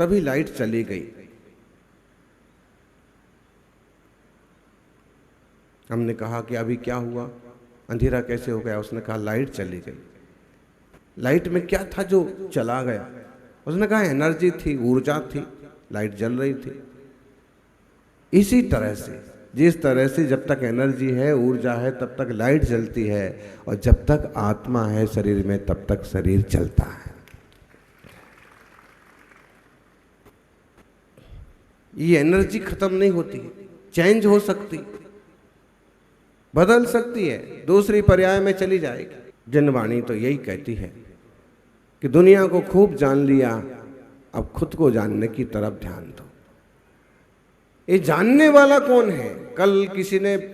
तभी लाइट चली गई। हमने कहा कि अभी क्या हुआ, अंधेरा कैसे हो गया? उसने कहा लाइट चली गई। लाइट में क्या था जो चला गया? उसने कहा एनर्जी थी, ऊर्जा थी, लाइट जल रही थी। इसी तरह से, जिस तरह से जब तक एनर्जी है, ऊर्जा है, तब तक लाइट जलती है, और जब तक आत्मा है शरीर में तब तक शरीर चलता है। ये एनर्जी खत्म नहीं होती, चेंज हो सकती, बदल सकती है, दूसरी पर्याय में चली जाएगी। जनवाणी तो यही कहती है कि दुनिया को खूब जान लिया, अब खुद को जानने की तरफ ध्यान दो। ये जानने वाला कौन है? कल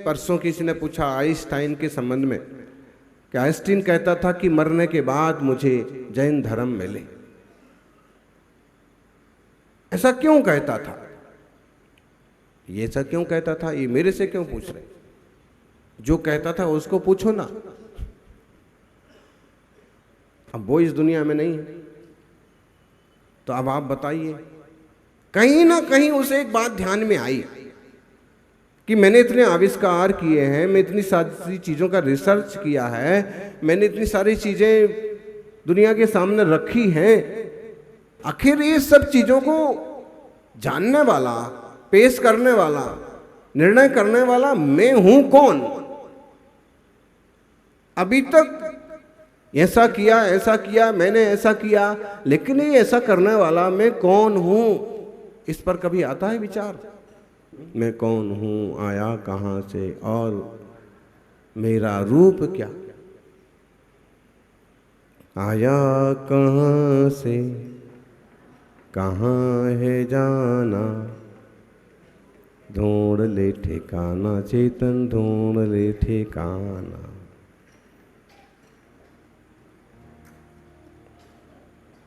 परसों किसी ने पूछा आइंस्टाइन के संबंध में कि आइंस्टाइन कहता था कि मरने के बाद मुझे जैन धर्म मिले। ऐसा क्यों कहता था? ये ऐसा क्यों कहता था? ये मेरे से क्यों पूछ रहे? जो कहता था उसको पूछो ना। अब वो इस दुनिया में नहीं है, तो अब आप बताइए। कहीं ना कहीं उसे एक बात ध्यान में आई कि मैंने इतने आविष्कार किए हैं, मैं इतनी सारी चीज़ों का रिसर्च किया है, मैंने इतनी सारी चीज़ें दुनिया के सामने रखी हैं, आखिर ये सब चीज़ों को जानने वाला, पेश करने वाला, निर्णय करने वाला मैं हूं कौन? अभी तक ऐसा किया, मैंने ऐसा किया, लेकिन ये ऐसा करने वाला मैं कौन हूं? इस पर कभी आता है विचार? मैं कौन हूं, आया कहां से, और मेरा रूप क्या? आया कहां से, कहां है जाना, ढूंढ ले ठिकाना चेतन, ढूंढ ले ठिकाना।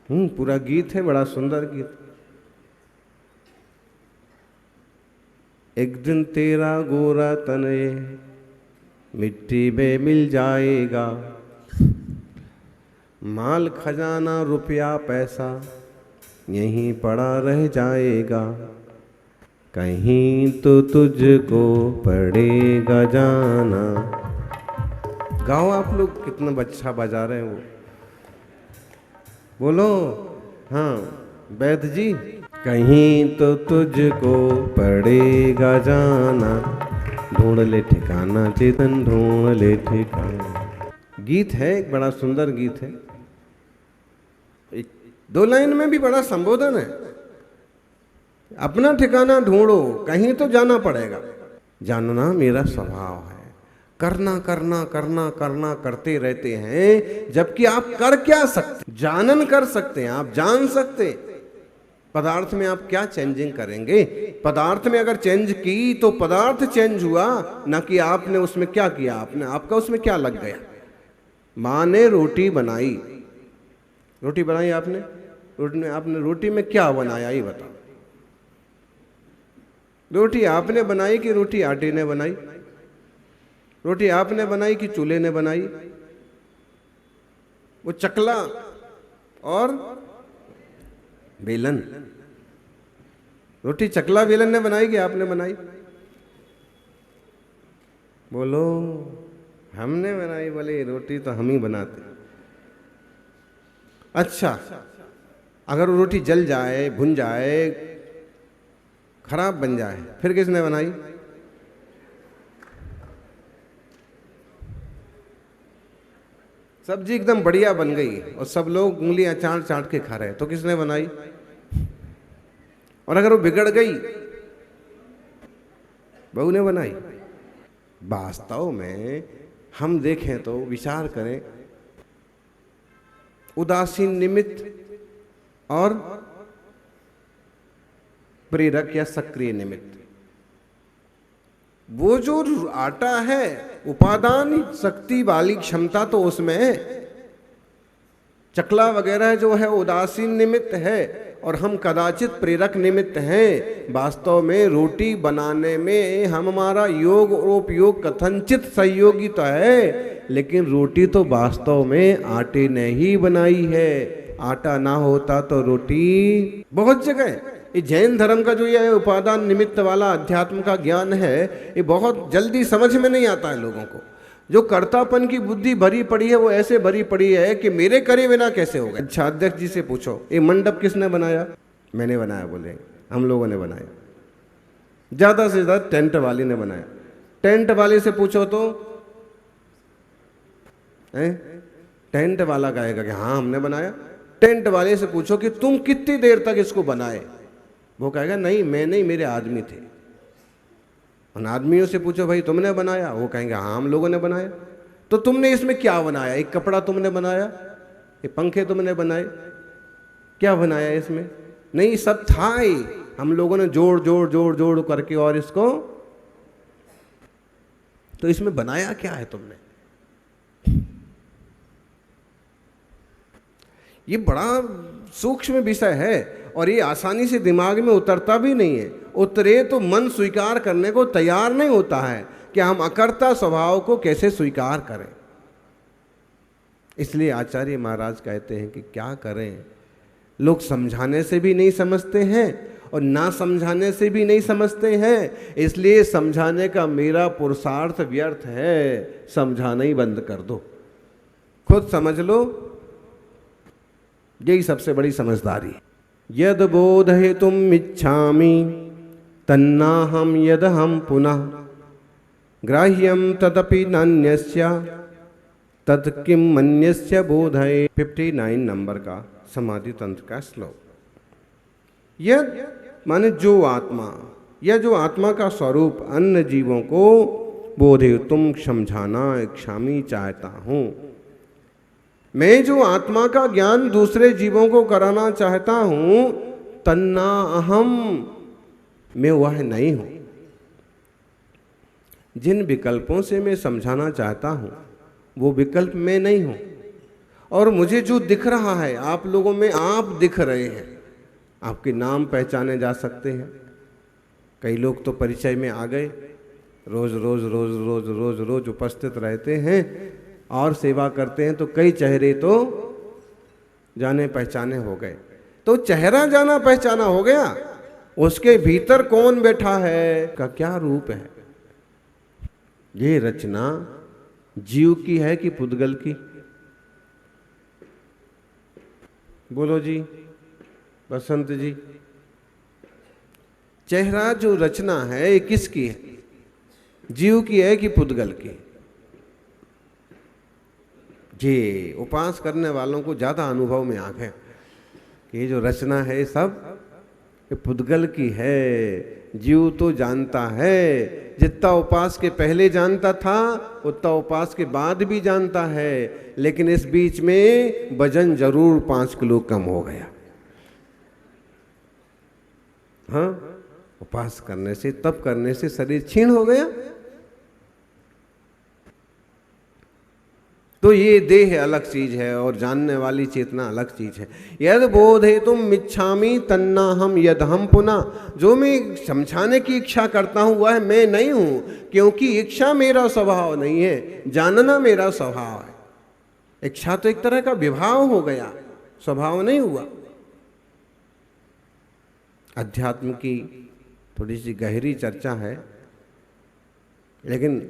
पूरा गीत है, बड़ा सुंदर गीत। एक दिन तेरा गोरा तन ये मिट्टी में मिल जाएगा, माल खजाना रुपया पैसा यहीं पड़ा रह जाएगा, कहीं तो तुझको पड़ेगा जाना। गाओ आप लोग, कितना अच्छा बजा रहे हैं वो, बोलो। हाँ वैद्य जी, कहीं तो तुझको पड़ेगा जाना, ढूंढ ले ठिकाना चेतन, ढूंढ ले ठिकाना। गीत है, एक बड़ा सुंदर गीत है। दो लाइन में भी बड़ा संबोधन है। अपना ठिकाना ढूंढो, कहीं तो जाना पड़ेगा। जानना मेरा स्वभाव है, करना करना करना करना करते रहते हैं, जबकि आप कर क्या सकते? जानन कर सकते हैं, आप जान सकते। पदार्थ में आप क्या चेंजिंग करेंगे? पदार्थ में अगर चेंज की तो पदार्थ चेंज हुआ, ना कि आपने उसमें क्या किया, आपका उसमें क्या लग गया। माँ ने रोटी बनाई, रोटी बनाई आपने रोटी में क्या बनाया ये बताओ। रोटी आपने बनाई कि रोटी आटे ने बनाई? रोटी आपने बनाई कि चूल्हे ने बनाई? वो चकला और बेलन, रोटी चकला बेलन ने बनाई कि आपने बनाई? बोलो। हमने बनाई। बोले रोटी तो हम ही बनाते। अच्छा, अगर वो रोटी जल जाए, भुन जाए, खराब बन जाए, फिर किसने बनाई? सब्जी एकदम बढ़िया बन गई और सब लोग उंगलियां चाट चाट के खा रहे, तो किसने बनाई? और अगर वो बिगड़ गई, बहू ने बनाई। वास्तव में हम देखें तो, विचार करें, उदासीन निमित्त और प्रेरक या सक्रिय निमित्त। वो जो आटा है, उपादान शक्ति वाली क्षमता तो उसमें है। चकला वगैरह जो है उदासीन निमित्त है और हम कदाचित प्रेरक निमित्त हैं। वास्तव में रोटी बनाने में हमारा योग और उपयोग कथनचित सहयोगी तो है, लेकिन रोटी तो वास्तव में आटे ने ही बनाई है। आटा ना होता तो रोटी। बहुत जगह ये जैन धर्म का जो ये उपादान निमित्त वाला अध्यात्म का ज्ञान है, ये बहुत जल्दी समझ में नहीं आता है लोगों को। जो कर्तापन की बुद्धि भरी पड़ी है वो ऐसे भरी पड़ी है कि मेरे करे बिना कैसे होगा। अच्छा, अध्यक्ष जी से पूछो ये मंडप किसने बनाया? मैंने बनाया बोले, हम लोगों ने बनाया। ज़्यादा से ज़्यादा टेंट वाली ने बनाया। टेंट वाले से पूछो तो टेंट वाला कहेगा कि हाँ हमने बनाया। टेंट वाले से पूछो कि तुम कितनी देर तक इसको बनाए? वो कहेगा नहीं मैं नहीं, मेरे आदमी थे। उन आदमियों से पूछो भाई तुमने बनाया? वो कहेंगे हाँ हम लोगों ने बनाया। तो तुमने इसमें क्या बनाया? एक कपड़ा तुमने बनाया, ये पंखे तुमने बनाए, क्या बनाया इसमें? नहीं, सब था ही, हम लोगों ने जोड़ जोड़ जोड़ जोड़ करके और इसको, तो इसमें बनाया क्या है तुमने? ये बड़ा सूक्ष्म विषय है और ये आसानी से दिमाग में उतरता भी नहीं है। उतरे तो मन स्वीकार करने को तैयार नहीं होता है कि हम अकर्ता स्वभाव को कैसे स्वीकार करें। इसलिए आचार्य महाराज कहते हैं कि क्या करें, लोग समझाने से भी नहीं समझते हैं और ना समझाने से भी नहीं समझते हैं। इसलिए समझाने का मेरा पुरुषार्थ व्यर्थ है, समझाना ही बंद कर दो, खुद समझ लो। यही सबसे बड़ी समझदारी है। यद बोधयितुम् इच्छामि तन्नाहं यदहं पुनः ग्राह्यं तदपि नान्यस्य तत्किं मन्यस्य बोधये। 59 नंबर का समाधि तंत्र का श्लोक। यद माने जो आत्मा, यह जो आत्मा का स्वरूप अन्य जीवों को बोधयितुम् समझाना इच्छामि चाहता हूँ, मैं जो आत्मा का ज्ञान दूसरे जीवों को कराना चाहता हूं, तन्ना अहम, मैं वह नहीं हूं। जिन विकल्पों से मैं समझाना चाहता हूं वो विकल्प मैं नहीं हूं। और मुझे जो दिख रहा है, आप लोगों में आप दिख रहे हैं, आपके नाम पहचाने जा सकते हैं। कई लोग तो परिचय में आ गए, रोज रोज रोज रोज रोज रोज उपस्थित रहते हैं और सेवा करते हैं, तो कई चेहरे तो जाने पहचाने हो गए। तो चेहरा जाना पहचाना हो गया, उसके भीतर कौन बैठा है का क्या रूप है? ये रचना जीव की है कि पुद्गल की? बोलो जी, बसंत जी। चेहरा जो रचना है ये किसकी है? जीव की है कि पुद्गल की? जी, उपास करने वालों को ज़्यादा अनुभव में आ गया कि ये जो रचना है सब ये पुद्गल की है। जीव तो जानता है, जितना उपास के पहले जानता था उतना उपास के बाद भी जानता है, लेकिन इस बीच में वजन जरूर 5 किलो कम हो गया। हाँ, उपास करने से, तप करने से शरीर क्षीण हो गया। तो ये देह अलग चीज है और जानने वाली चेतना अलग चीज है। यद बोधयितुम् इच्छामि तन्नाहं यदहं पुनः, जो मैं समझाने की इच्छा करता हूँ वह मैं नहीं हूँ, क्योंकि इच्छा मेरा स्वभाव नहीं है, जानना मेरा स्वभाव है। इच्छा तो एक तरह का विभाव हो गया, स्वभाव नहीं हुआ। अध्यात्म की थोड़ी सी गहरी चर्चा है, लेकिन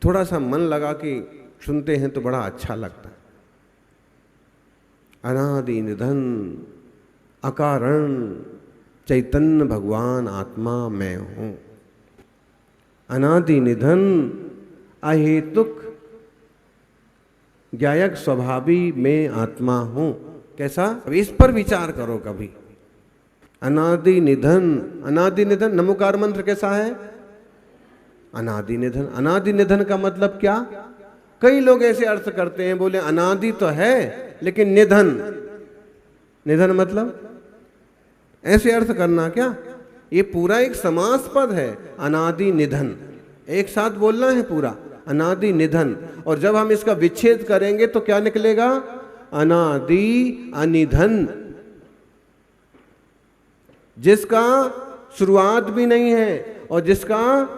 थोड़ा सा मन लगा के सुनते हैं तो बड़ा अच्छा लगता है। अनादि निधन अकारण चैतन्य भगवान आत्मा मैं हूं। अनादि निधन अहेतुक ज्ञायक स्वभावी मैं आत्मा हूं। कैसा? अब इस पर विचार करो कभी। अनादि निधन, अनादि निधन नमोकार मंत्र कैसा है? अनादि निधन। अनादि निधन का मतलब क्या? कई लोग ऐसे अर्थ करते हैं, बोले अनादि तो है लेकिन निधन, निधन मतलब ऐसे अर्थ करना क्या? ये पूरा एक समास पद है, अनादि निधन, एक साथ बोलना है पूरा, अनादि निधन। और जब हम इसका विच्छेद करेंगे तो क्या निकलेगा? अनादि अनिधन, जिसका शुरुआत भी नहीं है और जिसका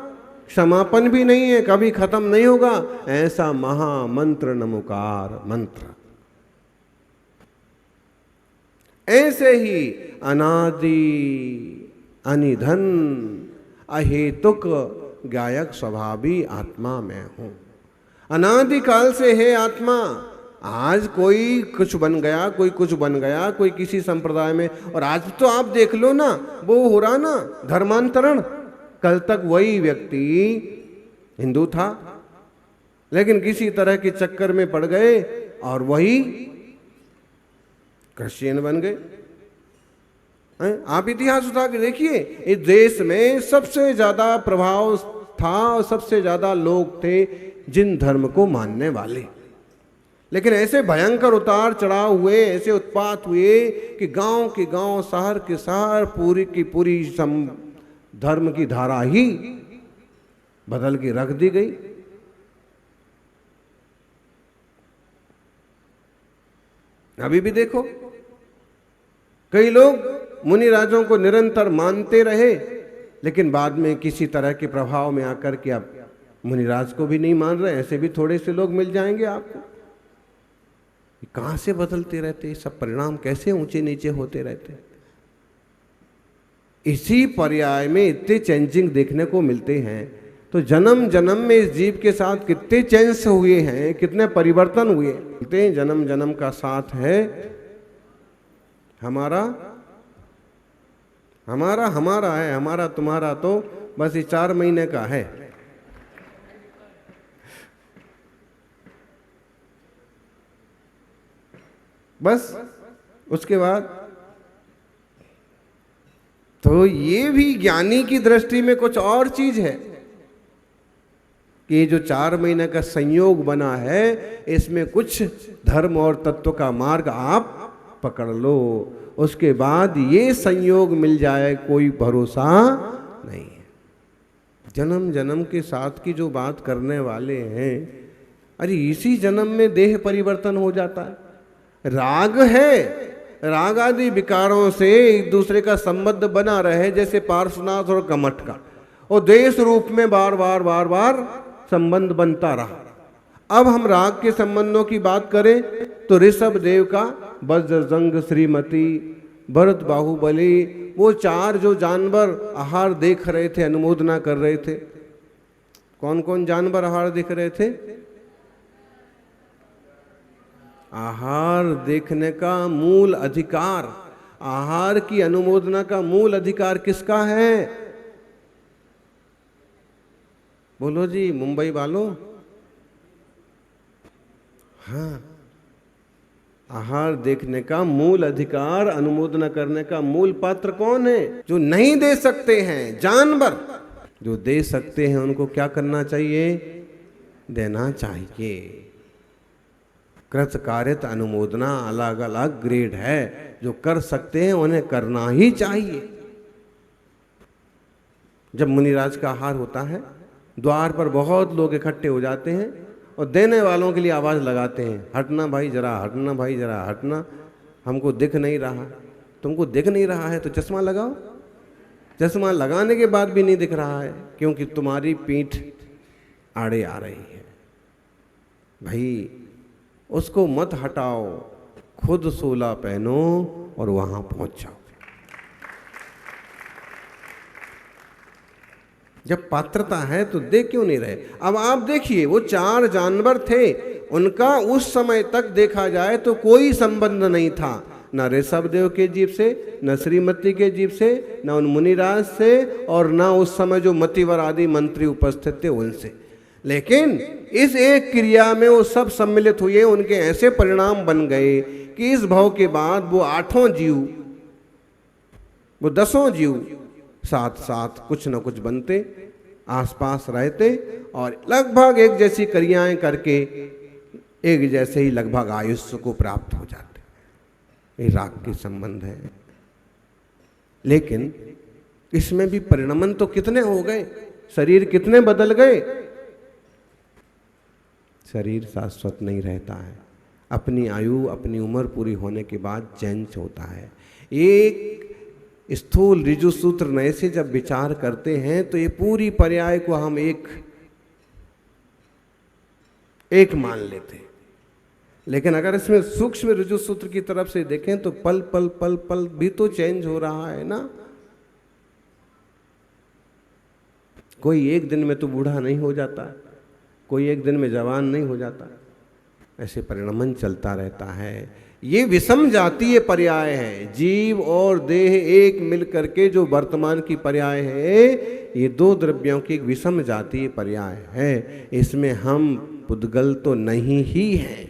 समापन भी नहीं है, कभी खत्म नहीं होगा, ऐसा महामंत्र नमोकार मंत्र। ऐसे ही अनादि अनिधन अहेतुक गायक स्वभावी आत्मा मैं हूं। अनादिकाल से है आत्मा। आज कोई कुछ बन गया, कोई कुछ बन गया, कोई किसी संप्रदाय में, और आज तो आप देख लो ना, वो हो रहा ना धर्मांतरण। कल तक वही व्यक्ति हिंदू था, लेकिन किसी तरह के चक्कर में पड़ गए और वही क्रिश्चियन बन गए। आप इतिहास उठा के देखिए, इस देश में सबसे ज्यादा प्रभाव था और सबसे ज्यादा लोग थे जिन धर्म को मानने वाले, लेकिन ऐसे भयंकर उतार चढ़ाव हुए, ऐसे उत्पात हुए कि गांव के गांव, शहर के शहर, पूरी की पूरी धर्म की धारा ही बदल के रख दी गई। अभी भी देखो, कई लोग मुनि राजों को निरंतर मानते रहे, लेकिन बाद में किसी तरह के प्रभाव में आकर के अब मुनिराज को भी नहीं मान रहे। ऐसे भी थोड़े से लोग मिल जाएंगे आपको। कहां से बदलते रहते, सब परिणाम कैसे ऊंचे नीचे होते रहते। इसी पर्याय में इतने चेंजिंग देखने को मिलते हैं, तो जन्म जन्म में इस जीव के साथ कितने चेंज हुए हैं, कितने परिवर्तन हुए। कितने जन्म जन्म का साथ है हमारा हमारा हमारा है, हमारा तुम्हारा तो बस ये 4 महीने का है। बस उसके बाद तो ये भी ज्ञानी की दृष्टि में कुछ और चीज है कि जो 4 महीने का संयोग बना है, इसमें कुछ धर्म और तत्व का मार्ग आप पकड़ लो, उसके बाद ये संयोग मिल जाए कोई भरोसा नहीं है। जन्म जन्म के साथ की जो बात करने वाले हैं, अरे इसी जन्म में देह परिवर्तन हो जाता है। राग है, राग आदि विकारों से एक दूसरे का संबंध बना रहे, जैसे पार्श्वनाथ और कमठ का, और देश रूप में बार बार बार बार संबंध बनता रहा। अब हम राग के संबंधों की बात करें तो ऋषभ देव का वज्रजंग, श्रीमती, भरत, बाहुबली, वो 4 जो जानवर आहार देख रहे थे, अनुमोदना कर रहे थे। कौन कौन जानवर आहार देख रहे थे? आहार देखने का मूल अधिकार, आहार की अनुमोदना का मूल अधिकार किसका है? बोलो जी मुंबई वालों। हाँ, आहार देखने का मूल अधिकार, अनुमोदना करने का मूल पात्र कौन है? जो नहीं दे सकते हैं जानवर। जो दे सकते हैं उनको क्या करना चाहिए? देना चाहिए। कृत कार्यत अनुमोदना अलग अलग ग्रेड है, जो कर सकते हैं उन्हें करना ही चाहिए। जब मुनिराज का आहार होता है, द्वार पर बहुत लोग इकट्ठे हो जाते हैं और देने वालों के लिए आवाज लगाते हैं, हटना भाई जरा, हटना भाई जरा, हटना, हमको दिख नहीं रहा। तुमको दिख नहीं रहा है तो चश्मा लगाओ। चश्मा लगाने के बाद भी नहीं दिख रहा है क्योंकि तुम्हारी पीठ आड़े आ रही है। भाई उसको मत हटाओ, खुद सोला पहनो और वहां पहुंच जाओ। जब पात्रता है तो दे क्यों नहीं रहे? अब आप देखिए, वो 4 जानवर थे, उनका उस समय तक देखा जाए तो कोई संबंध नहीं था, न ऋषभ देव के जीव से, न श्रीमती के जीव से, न उन मुनिराज से, और न उस समय जो मतिवर आदि मंत्री उपस्थित थे उनसे। लेकिन इस एक क्रिया में वो सब सम्मिलित हुए, उनके ऐसे परिणाम बन गए कि इस भव के बाद वो 8 जीव, वो 10 जीव साथ साथ कुछ न कुछ बनते, आसपास रहते और लगभग एक जैसी क्रियाएं करके एक जैसे ही लगभग आयुष्य को प्राप्त हो जाते। ये राग के संबंध है। लेकिन इसमें भी परिणमन तो कितने हो गए, शरीर कितने बदल गए। शरीर शाश्वत नहीं रहता है, अपनी आयु, अपनी उम्र पूरी होने के बाद चेंज होता है। एक स्थूल ऋजु सूत्र नए से जब विचार करते हैं तो ये पूरी पर्याय को हम एक मान लेते हैं। लेकिन अगर इसमें सूक्ष्म ऋजु सूत्र की तरफ से देखें तो पल पल पल पल भी तो चेंज हो रहा है ना। कोई एक दिन में तो बूढ़ा नहीं हो जाता, कोई एक दिन में जवान नहीं हो जाता, ऐसे परिणमन चलता रहता है। ये विषम जातीय पर्याय है। जीव और देह एक मिल करके जो वर्तमान की पर्याय है, ये दो द्रव्यों की एक विषम जातीय पर्याय है। इसमें हम पुद्गल तो नहीं ही हैं,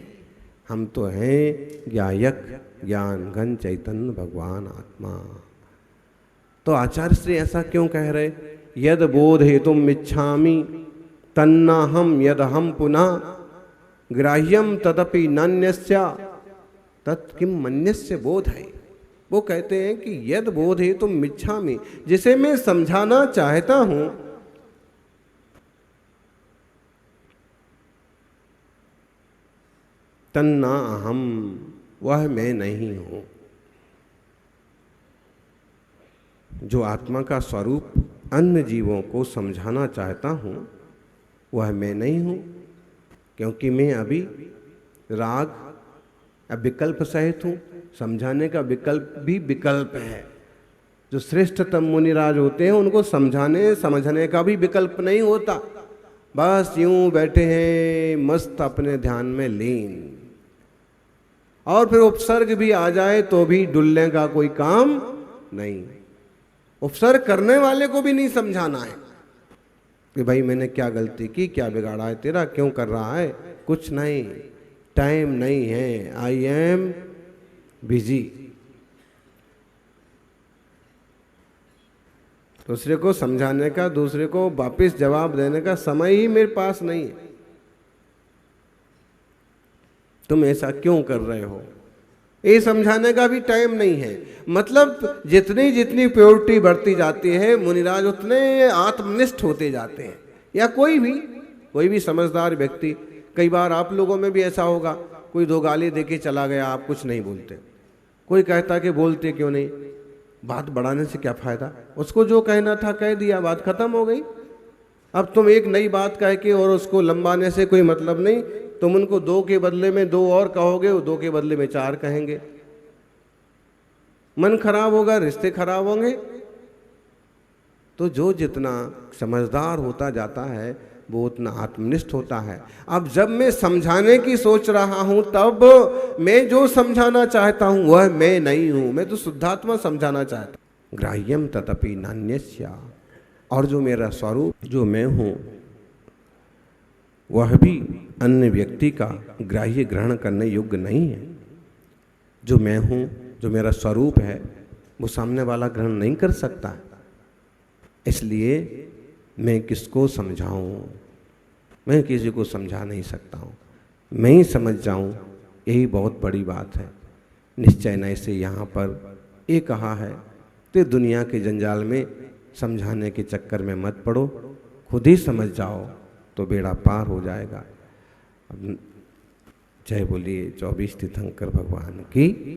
हम तो हैं ज्ञायक ज्ञान घन चैतन्य भगवान आत्मा। तो आचार्य श्री ऐसा क्यों कह रहे? यद बोधयितुम इच्छामि तन्नाहम यदहम पुनः ग्राह्यम तदपि नन्यस्य तत्किम मन्यस्य बोध है। वो कहते हैं कि यद बोधयितुम इच्छामि, जिसे मैं समझाना चाहता हूं, तन्ना अहम, वह मैं नहीं हूं। जो आत्मा का स्वरूप अन्य जीवों को समझाना चाहता हूं, वह मैं नहीं हूं, क्योंकि मैं अभी राग विकल्प सहित हूं। समझाने का विकल्प भी विकल्प है। जो श्रेष्ठतम मुनिराज होते हैं उनको समझाने समझने का भी विकल्प नहीं होता, बस यूं बैठे हैं मस्त अपने ध्यान में लीन, और फिर उपसर्ग भी आ जाए तो भी डुलने का कोई काम नहीं। उपसर्ग करने वाले को भी नहीं समझाना है कि भाई मैंने क्या गलती की, क्या बिगाड़ा है तेरा, क्यों कर रहा है, कुछ नहीं, टाइम नहीं है, आई एम बिजी। दूसरे को समझाने का, दूसरे को वापस जवाब देने का समय ही मेरे पास नहीं है। तुम ऐसा क्यों कर रहे हो, ये समझाने का भी टाइम नहीं है। मतलब जितनी जितनी प्योरिटी बढ़ती जाती है, मुनिराज उतने आत्मनिष्ठ होते जाते हैं। या कोई भी समझदार व्यक्ति, कई बार आप लोगों में भी ऐसा होगा, कोई दो गाली देके चला गया, आप कुछ नहीं बोलते, कोई कहता कि बोलते क्यों नहीं, बात बढ़ाने से क्या फायदा, उसको जो कहना था कह दिया, बात खत्म हो गई। अब तुम एक नई बात कह के और उसको लंबाने से कोई मतलब नहीं, तुम उनको दो के बदले में दो और कहोगे, वो दो के बदले में चार कहेंगे, मन खराब होगा, रिश्ते खराब होंगे। तो जो जितना समझदार होता जाता है वो उतना आत्मनिष्ठ होता है। अब जब मैं समझाने की सोच रहा हूं, तब मैं जो समझाना चाहता हूं वह मैं नहीं हूं, मैं तो शुद्धात्मा समझाना चाहता हूं। ग्राह्यम तदपि नान्यस्य, और जो मेरा स्वरूप, जो मैं हूं, वह भी अन्य व्यक्ति का ग्राह्य ग्रहण करने योग्य नहीं है। जो मैं हूं, जो मेरा स्वरूप है, वो सामने वाला ग्रहण नहीं कर सकता। इसलिए मैं किसको समझाऊं, मैं किसी को समझा नहीं सकता हूं, मैं ही समझ जाऊं, यही बहुत बड़ी बात है। निश्चय न से यहाँ पर ये कहा है, तो दुनिया के जंजाल में समझाने के चक्कर में मत पड़ो, खुद ही समझ जाओ तो बेड़ा पार हो जाएगा। अब जय बोलिए 24 तीर्थंकर भगवान की।